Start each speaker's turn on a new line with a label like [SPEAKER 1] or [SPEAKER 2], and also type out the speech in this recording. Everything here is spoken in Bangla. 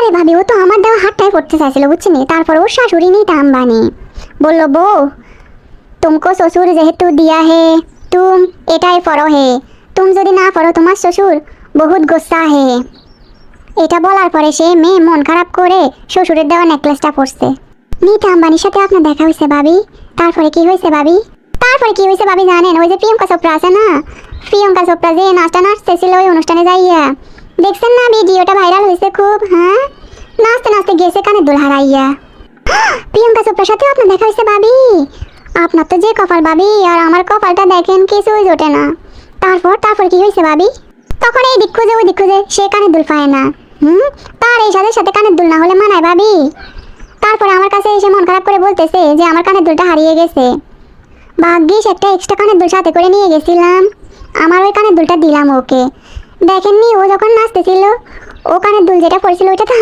[SPEAKER 1] আরে ভাবি, ও তো আমার দেওয়া হাতটাই পড়তে চাইছিল বুঝছেন, তারপর ওর শাশুড়ি নিতে আম্বানি বললো, বউ तुमको ससुर जेहेतु दिया है तुम এটাই পড়ো হে, তুমি যদি না পড়ো তোমার শ্বশুর বহুত গুসা হে। এটা বলার পরে সে মেয়ে মন খারাপ করে শ্বশুরের দেওয়া নেকলেসটা পরছে। নীতা আম্বানির সাথে আপনার দেখা হয়েছে ভাবি। তারপরে কি হয়েছে ভাবি? তারপরে কি হয়েছে ভাবি জানেন? ওই যে প্রিয়ঙ্কা চোপড়া আছে না, প্রিয়ঙ্কা চোপড়া যে নাচটা নাচতেছিল ওই অনুষ্ঠানে যাইয়া, দেখছেন না ভিডিওটা ভাইরাল হয়েছে খুব? হ্যাঁ, নাচতে নাচতে গেছে কানের দুল হারাইয়া। প্রিয়ঙ্কা চোপড়ার সাথে আপনার দেখা হয়েছে ভাবি? আপনার তো যে কপাল ভাবি, আর আমার কপালটা দেখেন কিছুই জোটে না। তারপর কি হয়েছে ভাবি? তখন এই দিক খুঁজে ওই দিক খুঁজে সে কানের দুল পায় না। তার এই সাথে সাথে কানের দুল না হলে মানায় ভাবি? তারপরে আমার কাছে এসে মন খারাপ করে বলতেছে যে আমার কানের দুলটা হারিয়ে গেছে। ভাগ্যিস একটা এক্সট্রা কানের দুল সাথে করে নিয়ে গেছিলাম, আমার ওই কানের দুলটা দিলাম ওকে। দেখেননি ও যখন নাচতেছিল ও কানের দুল যেটা পড়েছিল ওইটা তো